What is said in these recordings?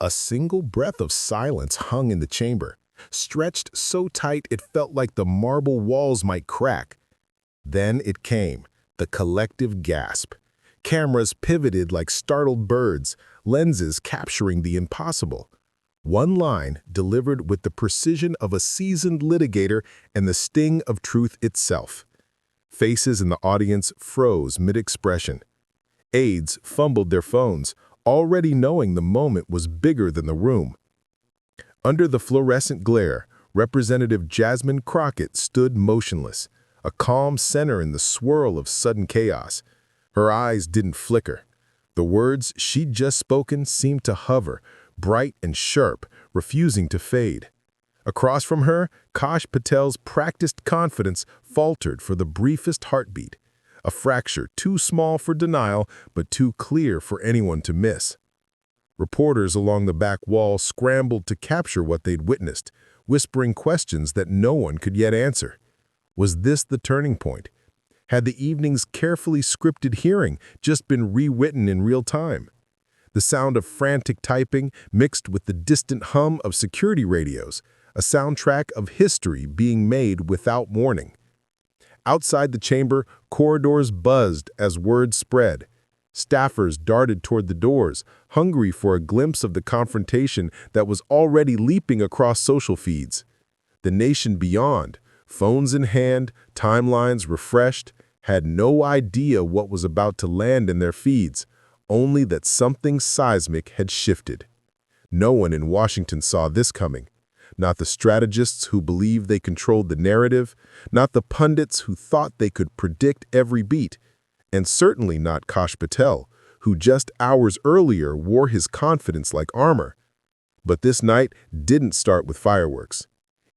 A single breath of silence hung in the chamber, stretched so tight it felt like the marble walls might crack. Then it came, the collective gasp. Cameras pivoted like startled birds, lenses capturing the impossible. One line delivered with the precision of a seasoned litigator and the sting of truth itself. Faces in the audience froze mid-expression. Aides fumbled their phones, already knowing the moment was bigger than the room. Under the fluorescent glare, Representative Jasmine Crockett stood motionless, a calm center in the swirl of sudden chaos. Her eyes didn't flicker. The words she'd just spoken seemed to hover, bright and sharp, refusing to fade. Across from her, Kash Patel's practiced confidence faltered for the briefest heartbeat, a fracture too small for denial but too clear for anyone to miss. Reporters along the back wall scrambled to capture what they'd witnessed, whispering questions that no one could yet answer. Was this the turning point? Had the evening's carefully scripted hearing just been rewritten in real time? The sound of frantic typing mixed with the distant hum of security radios, a soundtrack of history being made without warning. Outside the chamber, corridors buzzed as word spread. Staffers darted toward the doors, hungry for a glimpse of the confrontation that was already leaping across social feeds. The nation beyond, phones in hand, timelines refreshed, had no idea what was about to land in their feeds, only that something seismic had shifted. No one in Washington saw this coming. Not the strategists who believed they controlled the narrative, not the pundits who thought they could predict every beat, and certainly not Kash Patel, who just hours earlier wore his confidence like armor. But this night didn't start with fireworks.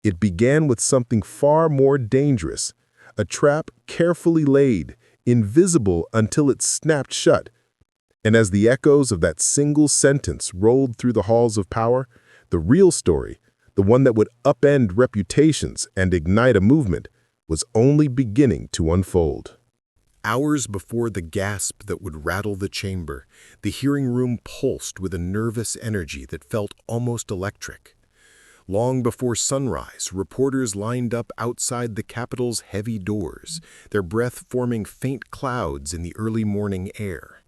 It began with something far more dangerous, a trap carefully laid, invisible until it snapped shut. And as the echoes of that single sentence rolled through the halls of power, the real story, the one that would upend reputations and ignite a movement, was only beginning to unfold. Hours before the gasp that would rattle the chamber, the hearing room pulsed with a nervous energy that felt almost electric. Long before sunrise, reporters lined up outside the Capitol's heavy doors, their breath forming faint clouds in the early morning air.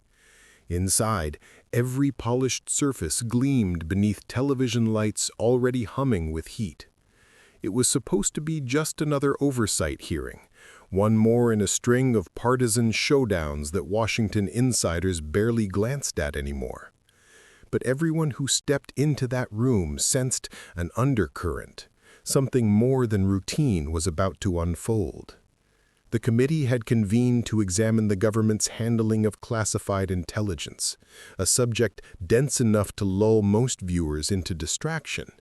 Inside, every polished surface gleamed beneath television lights already humming with heat. It was supposed to be just another oversight hearing, one more in a string of partisan showdowns that Washington insiders barely glanced at anymore. But everyone who stepped into that room sensed an undercurrent. Something more than routine was about to unfold. The committee had convened to examine the government's handling of classified intelligence, a subject dense enough to lull most viewers into distraction.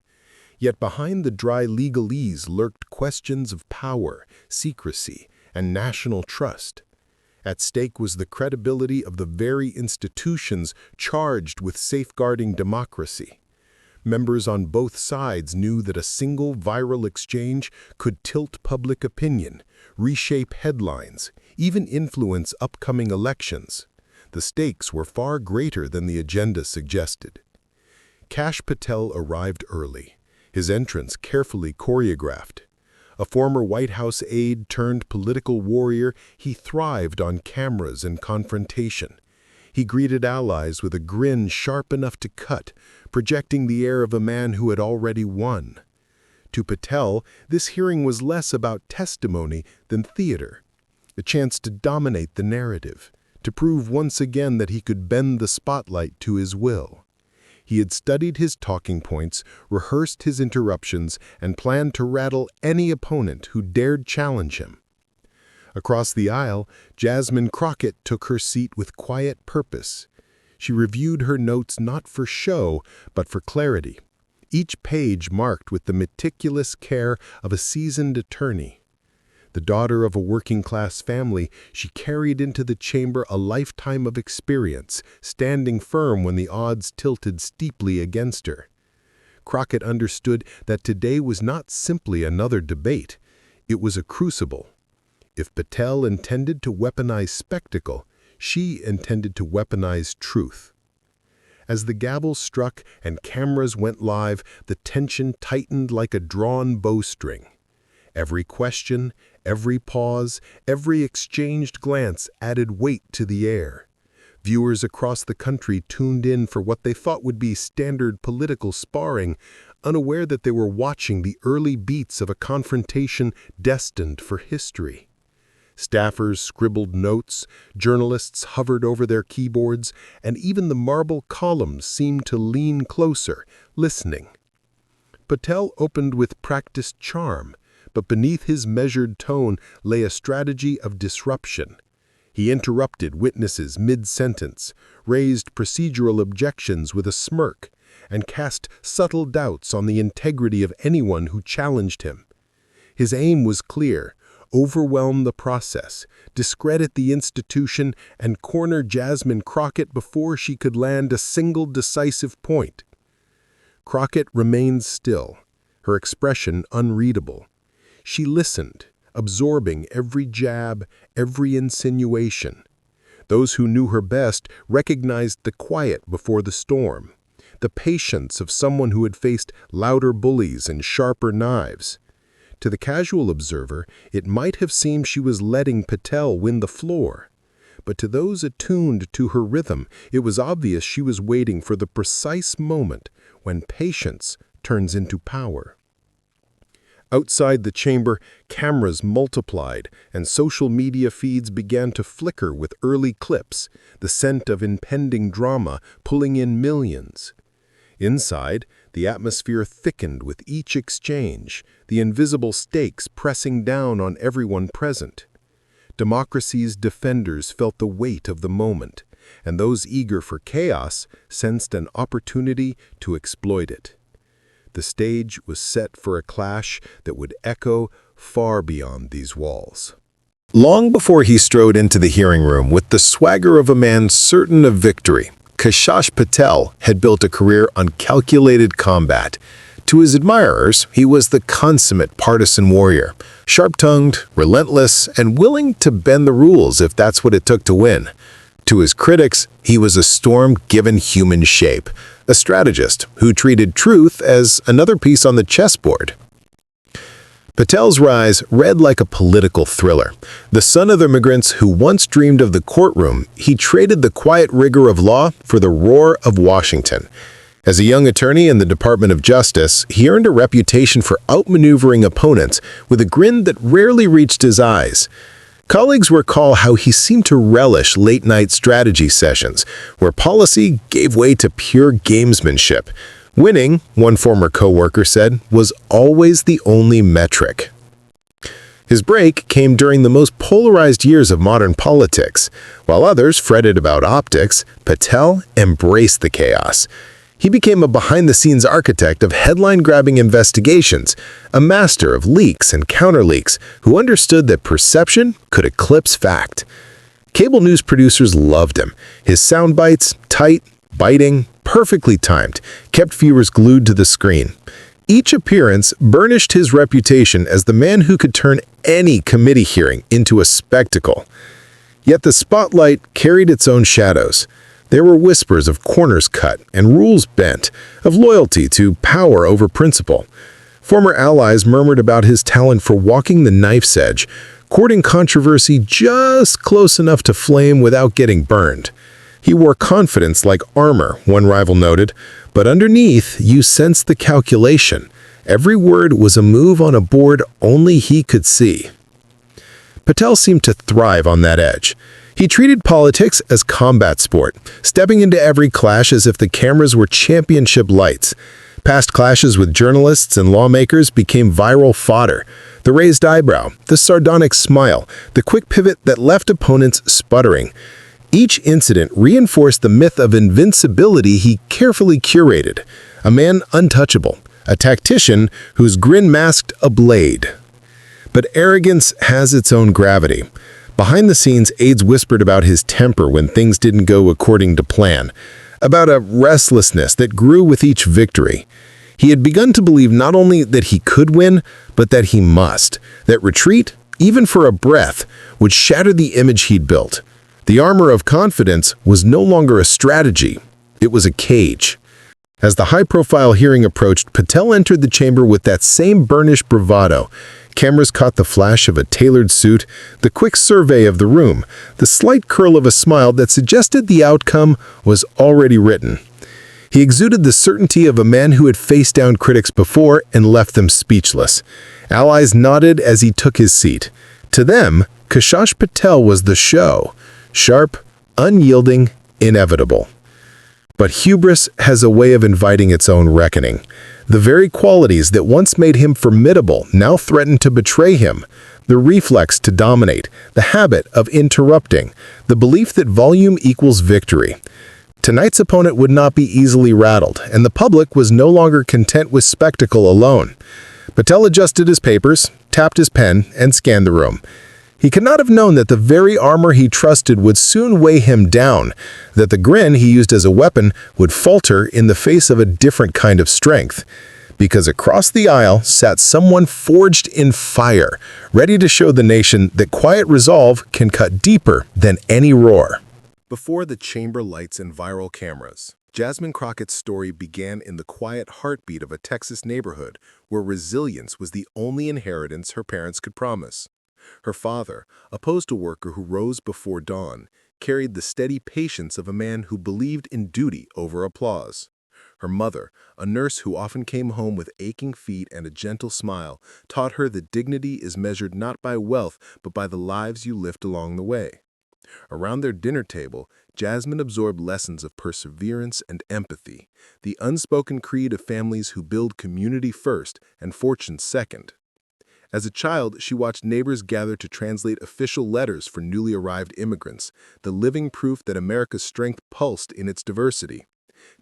Yet behind the dry legalese lurked questions of power, secrecy, and national trust. At stake was the credibility of the very institutions charged with safeguarding democracy. Members on both sides knew that a single viral exchange could tilt public opinion, reshape headlines, even influence upcoming elections. The stakes were far greater than the agenda suggested. Kash Patel arrived early, his entrance carefully choreographed. A former White House aide turned political warrior, he thrived on cameras and confrontation. He greeted allies with a grin sharp enough to cut, projecting the air of a man who had already won. To Patel, this hearing was less about testimony than theater, a chance to dominate the narrative, to prove once again that he could bend the spotlight to his will. He had studied his talking points, rehearsed his interruptions, and planned to rattle any opponent who dared challenge him. Across the aisle, Jasmine Crockett took her seat with quiet purpose. She reviewed her notes not for show, but for clarity, each page marked with the meticulous care of a seasoned attorney. The daughter of a working-class family, she carried into the chamber a lifetime of experience, standing firm when the odds tilted steeply against her. Crockett understood that today was not simply another debate. It was a crucible. If Patel intended to weaponize spectacle, she intended to weaponize truth. As the gavel struck and cameras went live, the tension tightened like a drawn bowstring. Every question, every pause, every exchanged glance added weight to the air. Viewers across the country tuned in for what they thought would be standard political sparring, unaware that they were watching the early beats of a confrontation destined for history. Staffers scribbled notes, journalists hovered over their keyboards, and even the marble columns seemed to lean closer, listening. Patel opened with practiced charm, but beneath his measured tone lay a strategy of disruption. He interrupted witnesses mid-sentence, raised procedural objections with a smirk, and cast subtle doubts on the integrity of anyone who challenged him. His aim was clear: overwhelm the process, discredit the institution, and corner Jasmine Crockett before she could land a single decisive point. Crockett remained still, her expression unreadable. She listened, absorbing every jab, every insinuation. Those who knew her best recognized the quiet before the storm, the patience of someone who had faced louder bullies and sharper knives. To the casual observer, it might have seemed she was letting Patel win the floor. But to those attuned to her rhythm, it was obvious she was waiting for the precise moment when patience turns into power. Outside the chamber, cameras multiplied, and social media feeds began to flicker with early clips, the scent of impending drama pulling in millions. Inside, the atmosphere thickened with each exchange, the invisible stakes pressing down on everyone present. Democracy's defenders felt the weight of the moment, and those eager for chaos sensed an opportunity to exploit it. The stage was set for a clash that would echo far beyond these walls. Long before he strode into the hearing room with the swagger of a man certain of victory, Kash Patel had built a career on calculated combat. To his admirers, he was the consummate partisan warrior, sharp-tongued, relentless, and willing to bend the rules if that's what it took to win. To his critics, he was a storm given human shape, a strategist who treated truth as another piece on the chessboard. Patel's rise read like a political thriller. The son of immigrants who once dreamed of the courtroom, he traded the quiet rigor of law for the roar of Washington. As a young attorney in the Department of Justice, he earned a reputation for outmaneuvering opponents with a grin that rarely reached his eyes. Colleagues recall how he seemed to relish late-night strategy sessions, where policy gave way to pure gamesmanship. Winning, one former co-worker said, was always the only metric. His break came during the most polarized years of modern politics. While others fretted about optics, Patel embraced the chaos. He became a behind-the-scenes architect of headline-grabbing investigations, a master of leaks and counter-leaks who understood that perception could eclipse fact. Cable news producers loved him. His sound bites, tight, biting, perfectly timed, kept viewers glued to the screen. Each appearance burnished his reputation as the man who could turn any committee hearing into a spectacle. Yet the spotlight carried its own shadows. There were whispers of corners cut and rules bent, of loyalty to power over principle. Former allies murmured about his talent for walking the knife's edge, courting controversy just close enough to flame without getting burned. He wore confidence like armor, one rival noted, but underneath you sensed the calculation. Every word was a move on a board only he could see. Patel seemed to thrive on that edge. He treated politics as combat sport, stepping into every clash as if the cameras were championship lights. Past clashes with journalists and lawmakers became viral fodder. The raised eyebrow, the sardonic smile, the quick pivot that left opponents sputtering. Each incident reinforced the myth of invincibility he carefully curated. A man untouchable, a tactician whose grin masked a blade. But arrogance has its own gravity. Behind the scenes, aides whispered about his temper when things didn't go according to plan, about a restlessness that grew with each victory. He had begun to believe not only that he could win, but that he must, that retreat, even for a breath, would shatter the image he'd built. The armor of confidence was no longer a strategy. It was a cage. As the high-profile hearing approached, Patel entered the chamber with that same burnished bravado. Cameras caught the flash of a tailored suit, the quick survey of the room, the slight curl of a smile that suggested the outcome was already written. He exuded the certainty of a man who had faced down critics before and left them speechless. Allies nodded as he took his seat. To them, Kash Patel was the show. Sharp, unyielding, inevitable. But hubris has a way of inviting its own reckoning. The very qualities that once made him formidable now threatened to betray him. The reflex to dominate, the habit of interrupting, the belief that volume equals victory. Tonight's opponent would not be easily rattled, and the public was no longer content with spectacle alone. Patel adjusted his papers, tapped his pen, and scanned the room. He could not have known that the very armor he trusted would soon weigh him down, that the grin he used as a weapon would falter in the face of a different kind of strength. Because across the aisle sat someone forged in fire, ready to show the nation that quiet resolve can cut deeper than any roar. Before the chamber lights and viral cameras, Jasmine Crockett's story began in the quiet heartbeat of a Texas neighborhood where resilience was the only inheritance her parents could promise. Her father, a postal worker who rose before dawn, carried the steady patience of a man who believed in duty over applause. Her mother, a nurse who often came home with aching feet and a gentle smile, taught her that dignity is measured not by wealth but by the lives you lift along the way. Around their dinner table, Jasmine absorbed lessons of perseverance and empathy, the unspoken creed of families who build community first and fortune second. As a child, she watched neighbors gather to translate official letters for newly arrived immigrants, the living proof that America's strength pulsed in its diversity.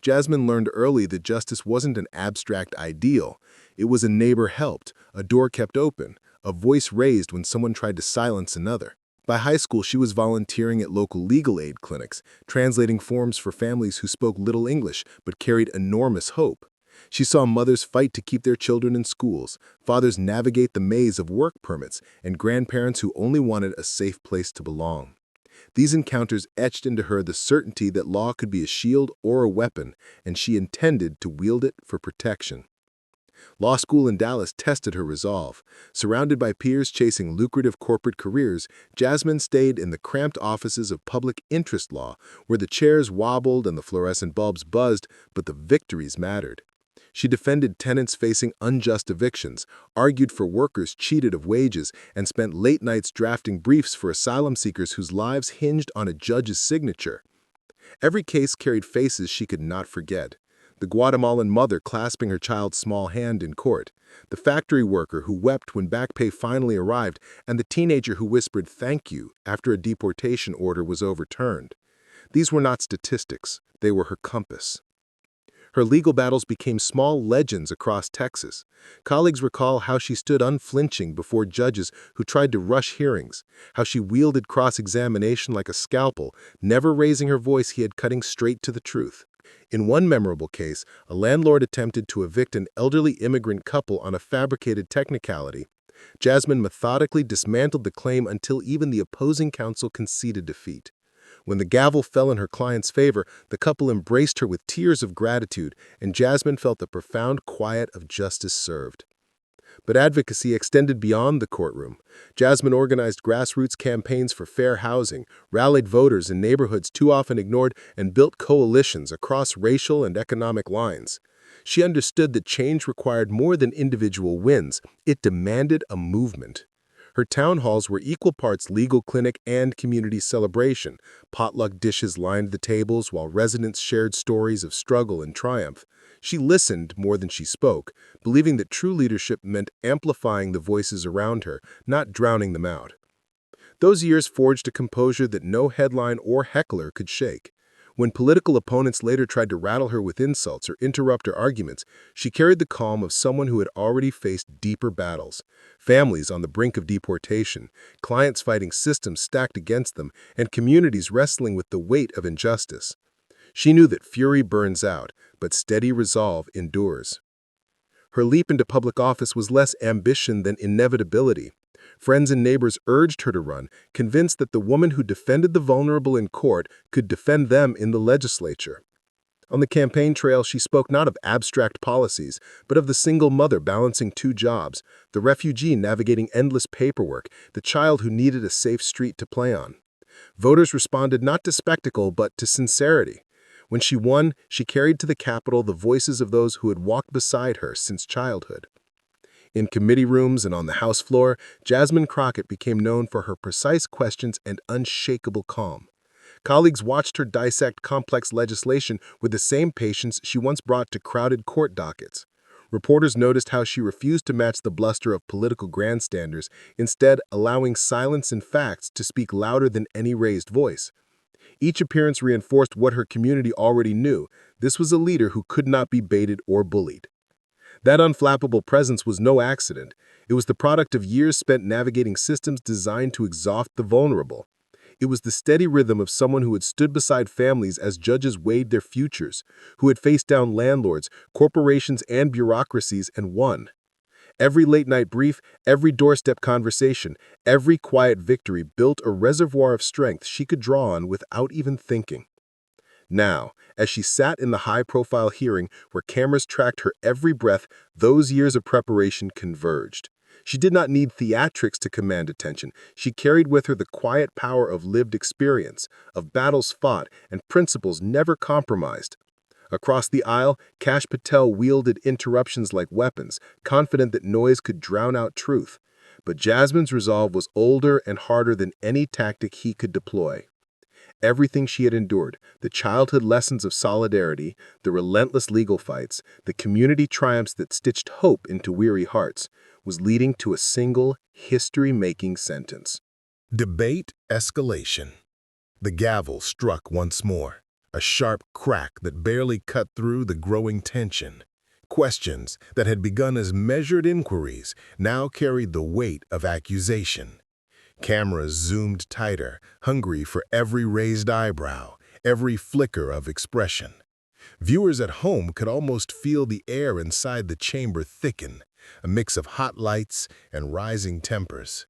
Jasmine learned early that justice wasn't an abstract ideal. It was a neighbor helped, a door kept open, a voice raised when someone tried to silence another. By high school, she was volunteering at local legal aid clinics, translating forms for families who spoke little English but carried enormous hope. She saw mothers fight to keep their children in schools, fathers navigate the maze of work permits, and grandparents who only wanted a safe place to belong. These encounters etched into her the certainty that law could be a shield or a weapon, and she intended to wield it for protection. Law school in Dallas tested her resolve. Surrounded by peers chasing lucrative corporate careers, Jasmine stayed in the cramped offices of public interest law, where the chairs wobbled and the fluorescent bulbs buzzed, but the victories mattered. She defended tenants facing unjust evictions, argued for workers cheated of wages, and spent late nights drafting briefs for asylum seekers whose lives hinged on a judge's signature. Every case carried faces she could not forget. The Guatemalan mother clasping her child's small hand in court, the factory worker who wept when back pay finally arrived, and the teenager who whispered "thank you" after a deportation order was overturned. These were not statistics, they were her compass. Her legal battles became small legends across Texas. Colleagues recall how she stood unflinching before judges who tried to rush hearings, how she wielded cross-examination like a scalpel, never raising her voice yet cutting straight to the truth. In one memorable case, a landlord attempted to evict an elderly immigrant couple on a fabricated technicality. Jasmine methodically dismantled the claim until even the opposing counsel conceded defeat. When the gavel fell in her client's favor, the couple embraced her with tears of gratitude, and Jasmine felt the profound quiet of justice served. But advocacy extended beyond the courtroom. Jasmine organized grassroots campaigns for fair housing, rallied voters in neighborhoods too often ignored, and built coalitions across racial and economic lines. She understood that change required more than individual wins. It demanded a movement. Her town halls were equal parts legal clinic and community celebration. Potluck dishes lined the tables while residents shared stories of struggle and triumph. She listened more than she spoke, believing that true leadership meant amplifying the voices around her, not drowning them out. Those years forged a composure that no headline or heckler could shake. When political opponents later tried to rattle her with insults or interrupt her arguments, she carried the calm of someone who had already faced deeper battles. Families on the brink of deportation, clients fighting systems stacked against them, and communities wrestling with the weight of injustice. She knew that fury burns out, but steady resolve endures. Her leap into public office was less ambition than inevitability. Friends and neighbors urged her to run, convinced that the woman who defended the vulnerable in court could defend them in the legislature. On the campaign trail, she spoke not of abstract policies, but of the single mother balancing two jobs, the refugee navigating endless paperwork, the child who needed a safe street to play on. Voters responded not to spectacle, but to sincerity. When she won, she carried to the Capitol the voices of those who had walked beside her since childhood. In committee rooms and on the House floor, Jasmine Crockett became known for her precise questions and unshakable calm. Colleagues watched her dissect complex legislation with the same patience she once brought to crowded court dockets. Reporters noticed how she refused to match the bluster of political grandstanders, instead allowing silence and facts to speak louder than any raised voice. Each appearance reinforced what her community already knew. This was a leader who could not be baited or bullied. That unflappable presence was no accident. It was the product of years spent navigating systems designed to exhaust the vulnerable. It was the steady rhythm of someone who had stood beside families as judges weighed their futures, who had faced down landlords, corporations, and bureaucracies and won. Every late-night brief, every doorstep conversation, every quiet victory built a reservoir of strength she could draw on without even thinking. Now, as she sat in the high-profile hearing where cameras tracked her every breath, those years of preparation converged. She did not need theatrics to command attention. She carried with her the quiet power of lived experience, of battles fought, and principles never compromised. Across the aisle, Kash Patel wielded interruptions like weapons, confident that noise could drown out truth. But Jasmine's resolve was older and harder than any tactic he could deploy. Everything she had endured, the childhood lessons of solidarity, the relentless legal fights, the community triumphs that stitched hope into weary hearts, was leading to a single, history-making sentence. Debate escalation. The gavel struck once more, a sharp crack that barely cut through the growing tension. Questions that had begun as measured inquiries now carried the weight of accusation. Cameras zoomed tighter, hungry for every raised eyebrow, every flicker of expression. Viewers at home could almost feel the air inside the chamber thicken, a mix of hot lights and rising tempers.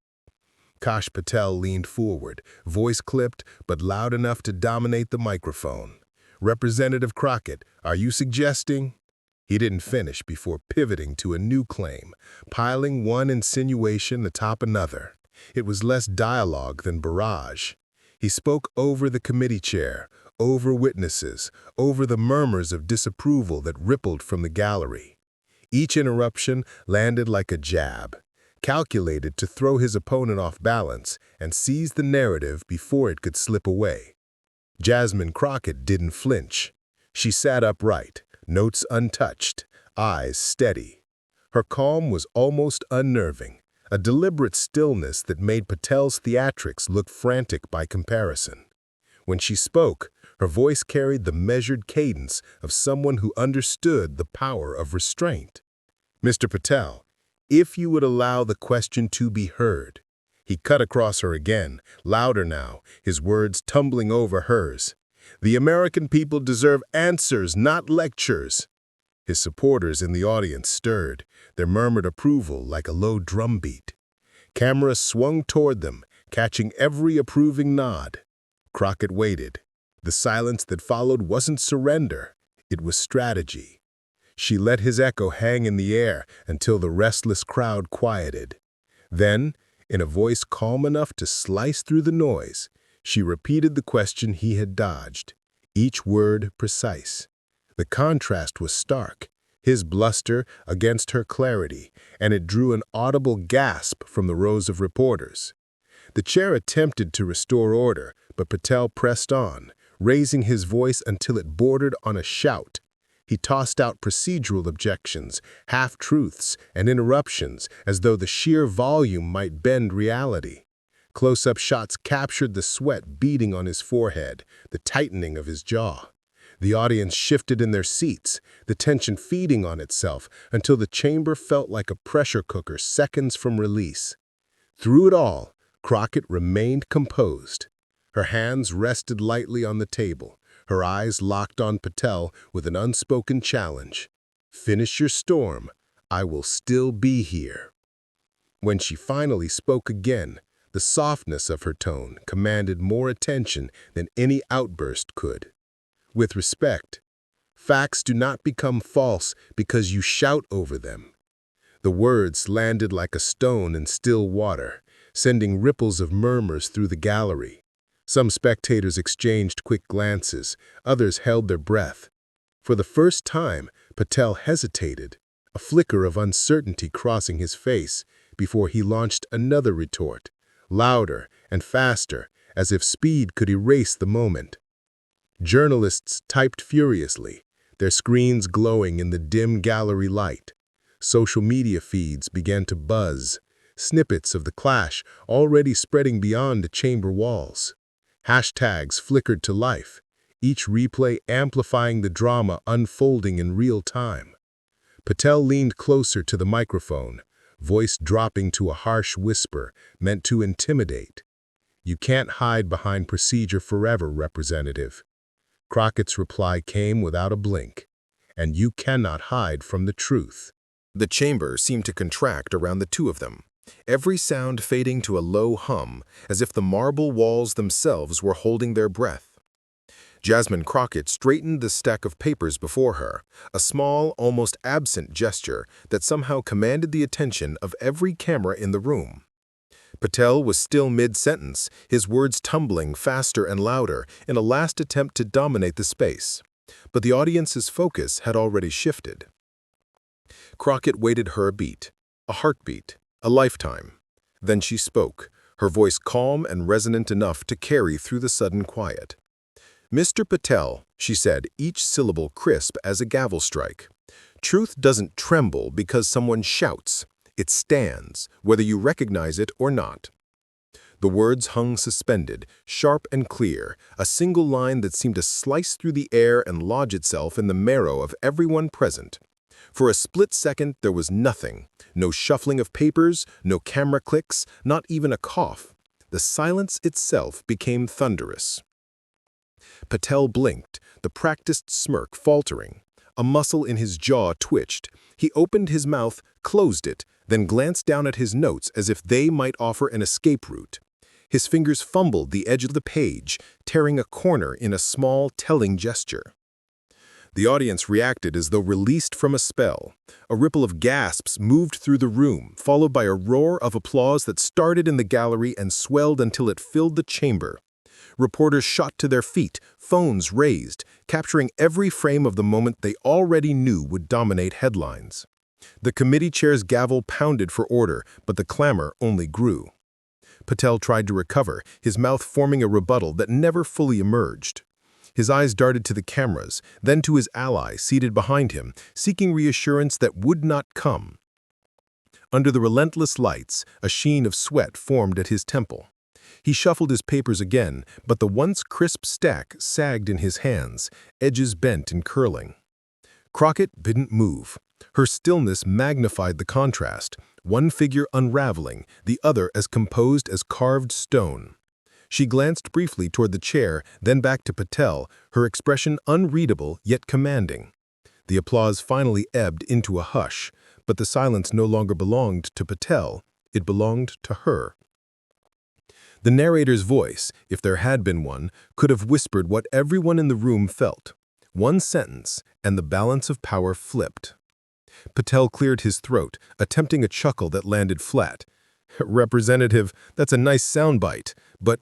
Kash Patel leaned forward, voice clipped but loud enough to dominate the microphone. "Representative Crockett, are you suggesting?" He didn't finish before pivoting to a new claim, piling one insinuation atop another. It was less dialogue than barrage. He spoke over the committee chair, over witnesses, over the murmurs of disapproval that rippled from the gallery. Each interruption landed like a jab, calculated to throw his opponent off balance and seize the narrative before it could slip away. Jasmine Crockett didn't flinch. She sat upright, notes untouched, eyes steady. Her calm was almost unnerving, a deliberate stillness that made Patel's theatrics look frantic by comparison. When she spoke, her voice carried the measured cadence of someone who understood the power of restraint. "Mr. Patel, if you would allow the question to be heard." He cut across her again, louder now, his words tumbling over hers. "The American people deserve answers, not lectures." His supporters in the audience stirred, their murmured approval like a low drumbeat. Cameras swung toward them, catching every approving nod. Crockett waited. The silence that followed wasn't surrender, it was strategy. She let his echo hang in the air until the restless crowd quieted. Then, in a voice calm enough to slice through the noise, she repeated the question he had dodged, each word precise. The contrast was stark, his bluster against her clarity, and it drew an audible gasp from the rows of reporters. The chair attempted to restore order, but Patel pressed on, raising his voice until it bordered on a shout. He tossed out procedural objections, half-truths, and interruptions as though the sheer volume might bend reality. Close-up shots captured the sweat beading on his forehead, the tightening of his jaw. The audience shifted in their seats, the tension feeding on itself until the chamber felt like a pressure cooker seconds from release. Through it all, Crockett remained composed. Her hands rested lightly on the table, her eyes locked on Patel with an unspoken challenge. "Finish your storm. I will still be here." When she finally spoke again, the softness of her tone commanded more attention than any outburst could. "With respect, Facts do not become false because you shout over them. The words landed like a stone in still water, sending ripples of murmurs through the gallery. Some spectators exchanged quick glances, others held their breath. For the first time, Patel hesitated, a flicker of uncertainty crossing his face before he launched another retort, louder and faster, as if speed could erase the moment. Journalists typed furiously, their screens glowing in the dim gallery light. Social media feeds began to buzz, snippets of the clash already spreading beyond the chamber walls. Hashtags flickered to life, each replay amplifying the drama unfolding in real time. Patel leaned closer to the microphone, voice dropping to a harsh whisper meant to intimidate. "You can't hide behind procedure forever, Representative." Crockett's reply came without a blink. "And you cannot hide from the truth." The chamber seemed to contract around the two of them, every sound fading to a low hum, as if the marble walls themselves were holding their breath. Jasmine Crockett straightened the stack of papers before her, a small, almost absent gesture that somehow commanded the attention of every camera in the room. Patel was still mid-sentence, his words tumbling faster and louder in a last attempt to dominate the space. But the audience's focus had already shifted. Crockett waited her a beat, a heartbeat, a lifetime. Then she spoke, her voice calm and resonant enough to carry through the sudden quiet. "Mr. Patel," she said, each syllable crisp as a gavel strike, "truth doesn't tremble because someone shouts. It stands, whether you recognize it or not." The words hung suspended, sharp and clear, a single line that seemed to slice through the air and lodge itself in the marrow of everyone present. For a split second, there was nothing. No shuffling of papers, no camera clicks, not even a cough. The silence itself became thunderous. Patel blinked, the practiced smirk faltering. A muscle in his jaw twitched. He opened his mouth, closed it, then glanced down at his notes as if they might offer an escape route. His fingers fumbled the edge of the page, tearing a corner in a small, telling gesture. The audience reacted as though released from a spell. A ripple of gasps moved through the room, followed by a roar of applause that started in the gallery and swelled until it filled the chamber. Reporters shot to their feet, phones raised, capturing every frame of the moment they already knew would dominate headlines. The committee chair's gavel pounded for order, but the clamor only grew. Patel tried to recover, his mouth forming a rebuttal that never fully emerged. His eyes darted to the cameras, then to his ally seated behind him, seeking reassurance that would not come. Under the relentless lights, a sheen of sweat formed at his temple. He shuffled his papers again, but the once crisp stack sagged in his hands, edges bent and curling. Crockett didn't move. Her stillness magnified the contrast, one figure unraveling, the other as composed as carved stone. She glanced briefly toward the chair, then back to Patel, her expression unreadable yet commanding. The applause finally ebbed into a hush, but the silence no longer belonged to Patel, it belonged to her. The narrator's voice, if there had been one, could have whispered what everyone in the room felt. One sentence, and the balance of power flipped. Patel cleared his throat, attempting a chuckle that landed flat. "Representative, that's a nice soundbite, but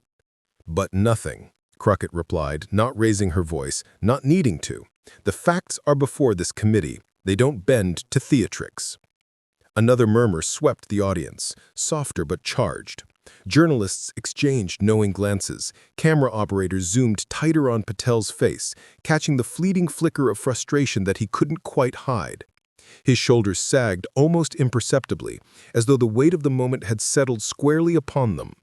nothing," Crockett replied, not raising her voice, not needing to. "The facts are before this committee. They don't bend to theatrics." Another murmur swept the audience, softer but charged. Journalists exchanged knowing glances. Camera operators zoomed tighter on Patel's face, catching the fleeting flicker of frustration that he couldn't quite hide. His shoulders sagged almost imperceptibly, as though the weight of the moment had settled squarely upon them.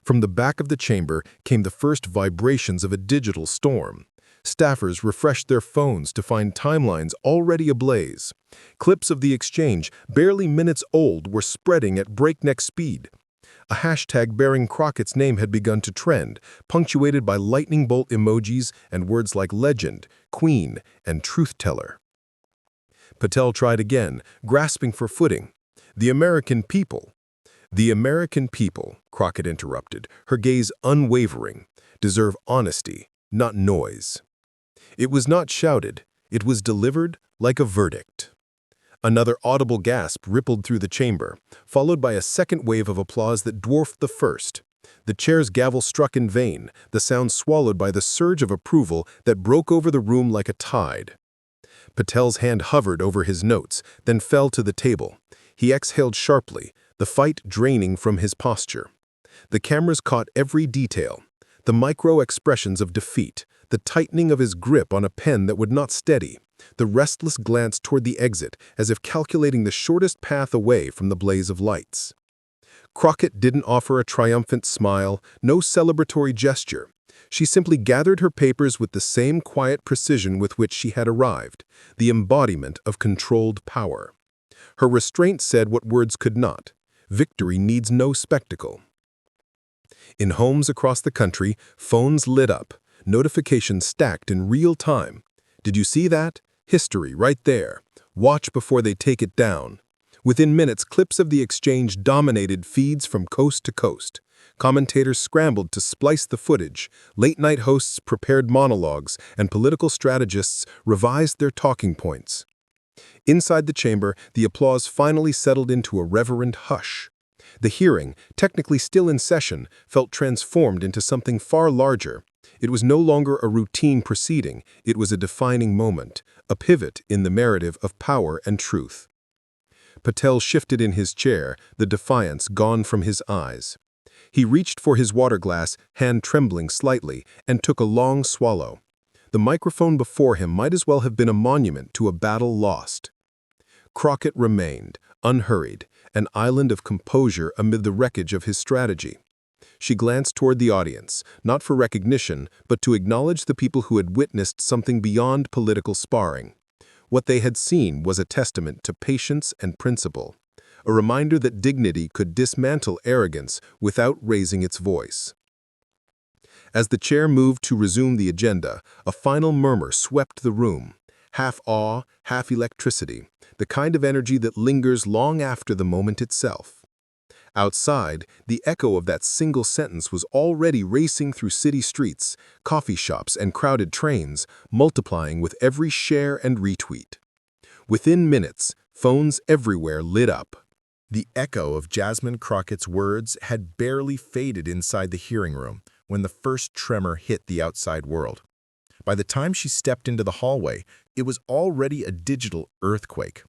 From the back of the chamber came the first vibrations of a digital storm. Staffers refreshed their phones to find timelines already ablaze. Clips of the exchange, barely minutes old, were spreading at breakneck speed. A hashtag bearing Crockett's name had begun to trend, punctuated by lightning bolt emojis and words like legend, queen, and truth teller. Patel tried again, grasping for footing. "The American people." "The American people," Crockett interrupted, her gaze unwavering, "deserve honesty, not noise." It was not shouted, It was delivered like a verdict. Another audible gasp rippled through the chamber, followed by a second wave of applause that dwarfed the first. The chair's gavel struck in vain, the sound swallowed by the surge of approval that broke over the room like a tide. Patel's hand hovered over his notes, then fell to the table. He exhaled sharply, the fight draining from his posture. The cameras caught every detail, the micro-expressions of defeat, the tightening of his grip on a pen that would not steady, the restless glance toward the exit as if calculating the shortest path away from the blaze of lights. Crockett didn't offer a triumphant smile, no celebratory gesture. She simply gathered her papers with the same quiet precision with which she had arrived, the embodiment of controlled power. Her restraint said what words could not. Victory needs no spectacle. In homes across the country, phones lit up, notifications stacked in real time. Did you see that? History right there. Watch before they take it down. Within minutes, clips of the exchange dominated feeds from coast to coast. Commentators scrambled to splice the footage, late-night hosts prepared monologues, and political strategists revised their talking points. Inside the chamber, the applause finally settled into a reverent hush. The hearing, technically still in session, felt transformed into something far larger. It was no longer a routine proceeding, it was a defining moment, a pivot in the narrative of power and truth. Patel shifted in his chair, the defiance gone from his eyes. He reached for his water glass, hand trembling slightly, and took a long swallow. The microphone before him might as well have been a monument to a battle lost. Crockett remained, unhurried, an island of composure amid the wreckage of his strategy. She glanced toward the audience, not for recognition, but to acknowledge the people who had witnessed something beyond political sparring. What they had seen was a testament to patience and principle, a reminder that dignity could dismantle arrogance without raising its voice. As the chair moved to resume the agenda, a final murmur swept the room, half awe, half electricity, the kind of energy that lingers long after the moment itself. Outside, the echo of that single sentence was already racing through city streets, coffee shops, and crowded trains, multiplying with every share and retweet. Within minutes, phones everywhere lit up. The echo of Jasmine Crockett's words had barely faded inside the hearing room when the first tremor hit the outside world. By the time she stepped into the hallway, it was already a digital earthquake.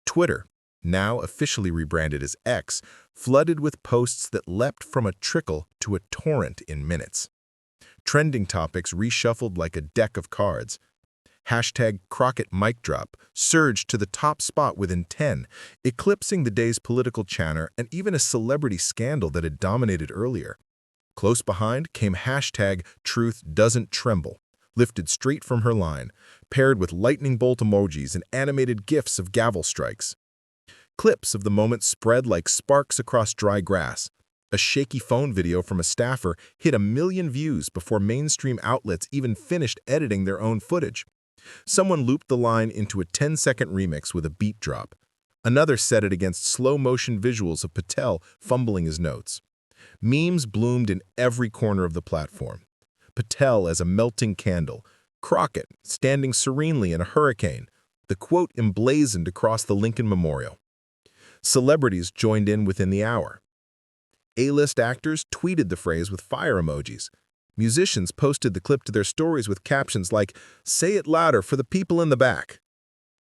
Twitter, now officially rebranded as X, flooded with posts that leapt from a trickle to a torrent in minutes. Trending topics reshuffled like a deck of cards. Hashtag Crockett mic drop surged to the top spot within 10, eclipsing the day's political chatter and even a celebrity scandal that had dominated earlier. Close behind came hashtag Truth Doesn't Tremble, lifted straight from her line, paired with lightning bolt emojis and animated gifs of gavel strikes. Clips of the moment spread like sparks across dry grass. A shaky phone video from a staffer hit 1 million views before mainstream outlets even finished editing their own footage. Someone looped the line into a 10-second remix with a beat drop. Another set it against slow-motion visuals of Patel fumbling his notes. Memes bloomed in every corner of the platform. Patel as a melting candle, Crockett standing serenely in a hurricane, the quote emblazoned across the Lincoln Memorial. Celebrities joined in within the hour. A-list actors tweeted the phrase with fire emojis. Musicians posted the clip to their stories with captions like, "Say it louder for the people in the back."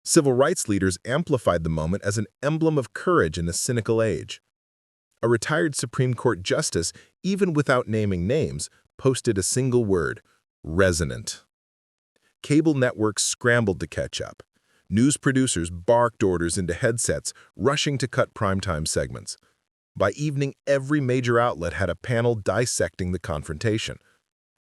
Civil rights leaders amplified the moment as an emblem of courage in a cynical age. A retired Supreme Court justice, even without naming names, posted a single word, resonant. Cable networks scrambled to catch up. News producers barked orders into headsets, rushing to cut primetime segments. By evening, every major outlet had a panel dissecting the confrontation.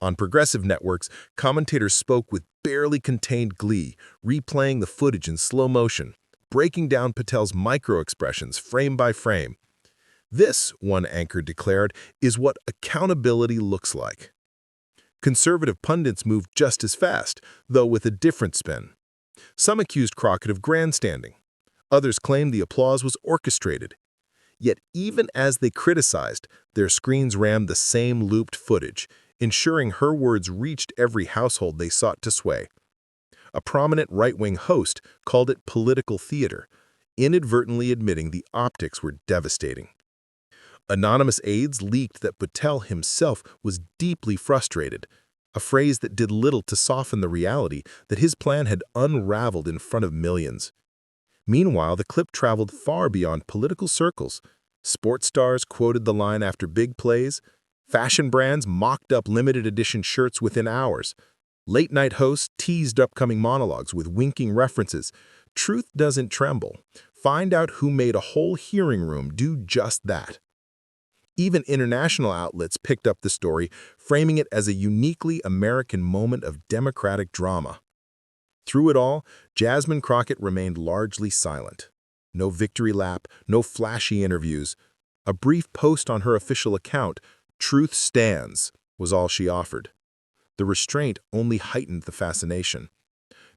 On progressive networks, commentators spoke with barely contained glee, replaying the footage in slow motion, breaking down Patel's micro-expressions frame by frame. This, one anchor declared, is what accountability looks like. Conservative pundits moved just as fast, though with a different spin. Some accused Crockett of grandstanding. Others claimed the applause was orchestrated. Yet even as they criticized, their screens rammed the same looped footage, ensuring her words reached every household they sought to sway. A prominent right-wing host called it political theater, inadvertently admitting the optics were devastating. Anonymous aides leaked that Patel himself was deeply frustrated, a phrase that did little to soften the reality that his plan had unraveled in front of millions. Meanwhile, the clip traveled far beyond political circles. Sports stars quoted the line after big plays. Fashion brands mocked up limited edition shirts within hours. Late-night hosts teased upcoming monologues with winking references. Truth doesn't tremble. Find out who made a whole hearing room do just that. Even international outlets picked up the story, framing it as a uniquely American moment of democratic drama. Through it all, Jasmine Crockett remained largely silent. No victory lap, no flashy interviews. A brief post on her official account, "Truth stands," was all she offered. The restraint only heightened the fascination.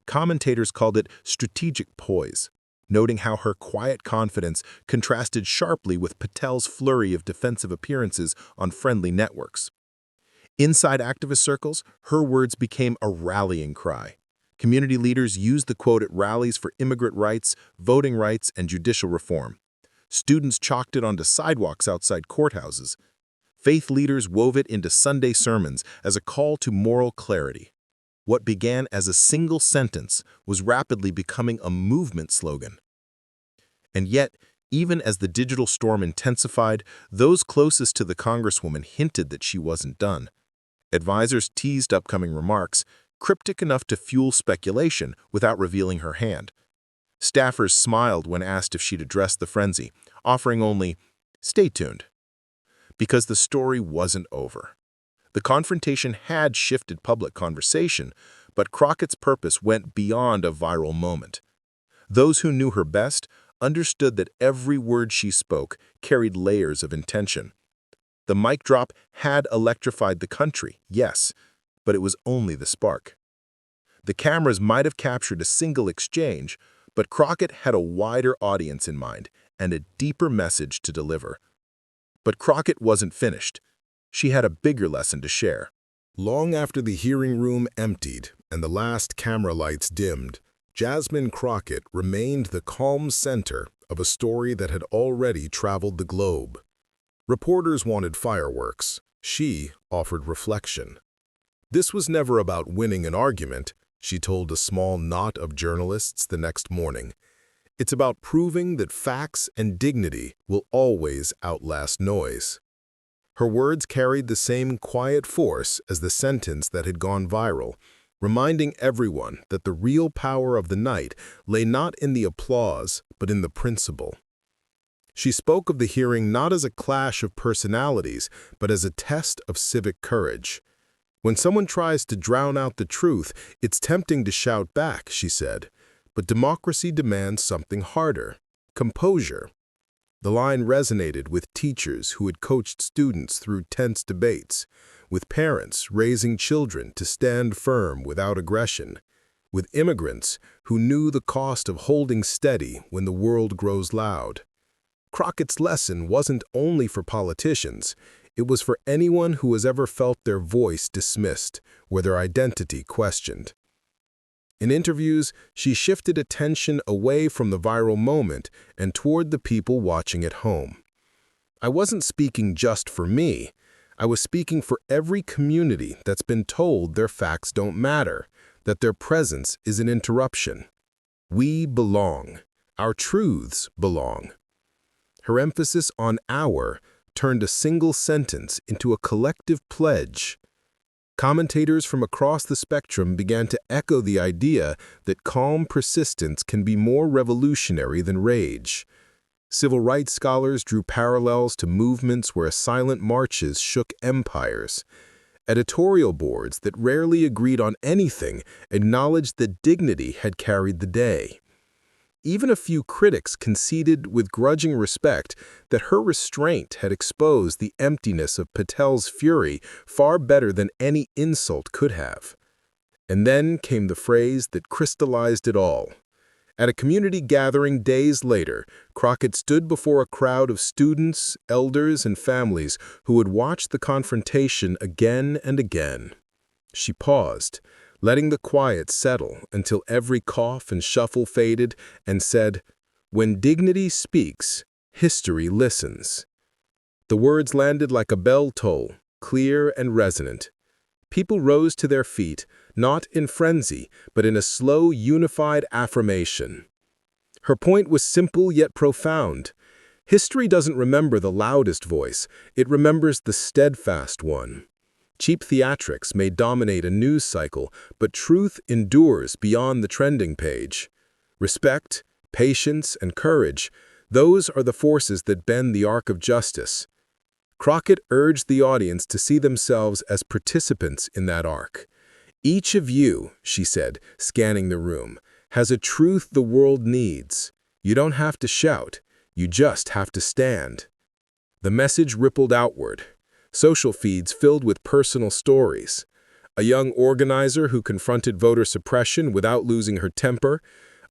Commentators called it strategic poise, noting how her quiet confidence contrasted sharply with Patel's flurry of defensive appearances on friendly networks. Inside activist circles, her words became a rallying cry. Community leaders used the quote at rallies for immigrant rights, voting rights, and judicial reform. Students chalked it onto sidewalks outside courthouses. Faith leaders wove it into Sunday sermons as a call to moral clarity. What began as a single sentence was rapidly becoming a movement slogan. And yet, even as the digital storm intensified, those closest to the Congresswoman hinted that she wasn't done. Advisors teased upcoming remarks, cryptic enough to fuel speculation without revealing her hand. Staffers smiled when asked if she'd addressed the frenzy, offering only, "Stay tuned." Because the story wasn't over. The confrontation had shifted public conversation, but Crockett's purpose went beyond a viral moment. Those who knew her best understood that every word she spoke carried layers of intention. The mic drop had electrified the country, yes, but it was only the spark. The cameras might have captured a single exchange, but Crockett had a wider audience in mind and a deeper message to deliver. But Crockett wasn't finished. She had a bigger lesson to share. Long after the hearing room emptied and the last camera lights dimmed, Jasmine Crockett remained the calm center of a story that had already traveled the globe. Reporters wanted fireworks. She offered reflection. This was never about winning an argument, she told a small knot of journalists the next morning. It's about proving that facts and dignity will always outlast noise. Her words carried the same quiet force as the sentence that had gone viral, reminding everyone that the real power of the night lay not in the applause, but in the principle. She spoke of the hearing not as a clash of personalities, but as a test of civic courage. When someone tries to drown out the truth, it's tempting to shout back, she said. But democracy demands something harder: composure. The line resonated with teachers who had coached students through tense debates, with parents raising children to stand firm without aggression, with immigrants who knew the cost of holding steady when the world grows loud. Crockett's lesson wasn't only for politicians, it was for anyone who has ever felt their voice dismissed or their identity questioned. In interviews, she shifted attention away from the viral moment and toward the people watching at home. "I wasn't speaking just for me. I was speaking for every community that's been told their facts don't matter, that their presence is an interruption. We belong. Our truths belong." Her emphasis on "our" turned a single sentence into a collective pledge. Commentators from across the spectrum began to echo the idea that calm persistence can be more revolutionary than rage. Civil rights scholars drew parallels to movements where silent marches shook empires. Editorial boards that rarely agreed on anything acknowledged that dignity had carried the day. Even a few critics conceded with grudging respect that her restraint had exposed the emptiness of Patel's fury far better than any insult could have. And then came the phrase that crystallized it all. At a community gathering days later, Crockett stood before a crowd of students, elders, and families who had watched the confrontation again and again. She paused, letting the quiet settle until every cough and shuffle faded, and said, "When dignity speaks, history listens." The words landed like a bell toll, clear and resonant. People rose to their feet, not in frenzy, but in a slow, unified affirmation. Her point was simple yet profound. History doesn't remember the loudest voice, it remembers the steadfast one. Cheap theatrics may dominate a news cycle, but truth endures beyond the trending page. Respect, patience, and courage, those are the forces that bend the arc of justice. Crockett urged the audience to see themselves as participants in that arc. "Each of you," she said, scanning the room, "has a truth the world needs. You don't have to shout, you just have to stand." The message rippled outward. Social feeds filled with personal stories. A young organizer who confronted voter suppression without losing her temper.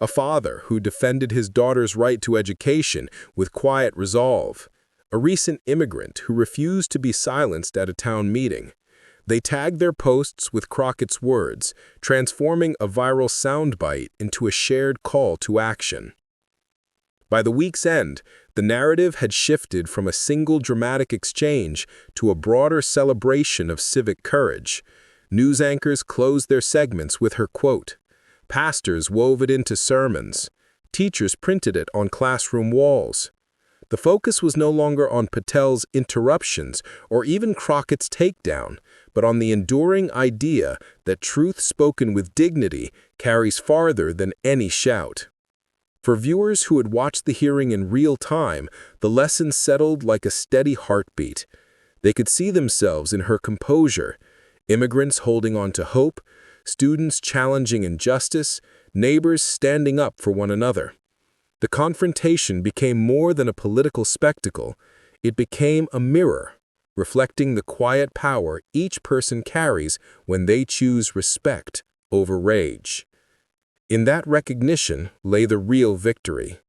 A father who defended his daughter's right to education with quiet resolve. A recent immigrant who refused to be silenced at a town meeting. They tagged their posts with Crockett's words, transforming a viral soundbite into a shared call to action. By the week's end, the narrative had shifted from a single dramatic exchange to a broader celebration of civic courage. News anchors closed their segments with her quote. Pastors wove it into sermons. Teachers printed it on classroom walls. The focus was no longer on Patel's interruptions or even Crockett's takedown, but on the enduring idea that truth spoken with dignity carries farther than any shout. For viewers who had watched the hearing in real time, the lesson settled like a steady heartbeat. They could see themselves in her composure, immigrants holding on to hope, students challenging injustice, neighbors standing up for one another. The confrontation became more than a political spectacle. It became a mirror, reflecting the quiet power each person carries when they choose respect over rage. In that recognition lay the real victory.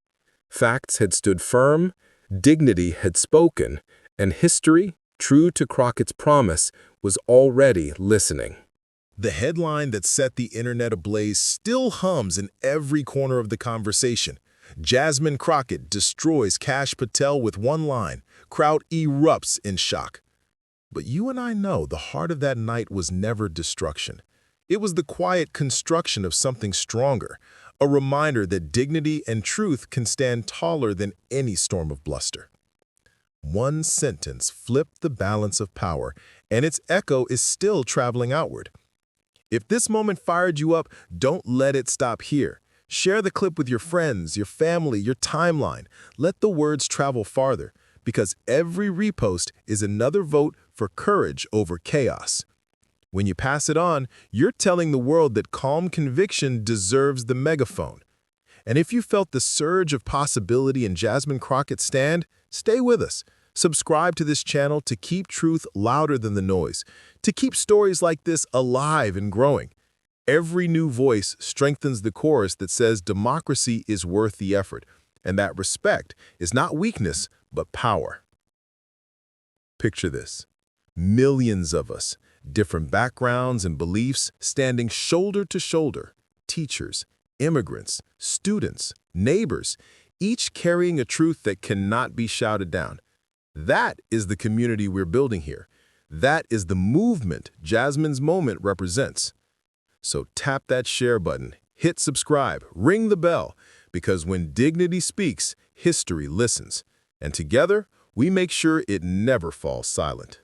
Facts had stood firm, dignity had spoken, and history, true to Crockett's promise, was already listening. The headline that set the internet ablaze still hums in every corner of the conversation. Jasmine Crockett destroys Kash Patel with one line. Crowd erupts in shock. But you and I know the heart of that night was never destruction. It was the quiet construction of something stronger, a reminder that dignity and truth can stand taller than any storm of bluster. One sentence flipped the balance of power, and its echo is still traveling outward. If this moment fired you up, don't let it stop here. Share the clip with your friends, your family, your timeline. Let the words travel farther, because every repost is another vote for courage over chaos. When you pass it on, you're telling the world that calm conviction deserves the megaphone. And if you felt the surge of possibility in Jasmine Crockett's stand, stay with us. Subscribe to this channel to keep truth louder than the noise, to keep stories like this alive and growing. Every new voice strengthens the chorus that says democracy is worth the effort, and that respect is not weakness, but power. Picture this. Millions of us, different backgrounds and beliefs, standing shoulder to shoulder, teachers, immigrants, students, neighbors, each carrying a truth that cannot be shouted down. That is the community we're building here. That is the movement Jasmine's moment represents. So tap that share button, hit subscribe, ring the bell, because when dignity speaks, history listens. And together, we make sure it never falls silent.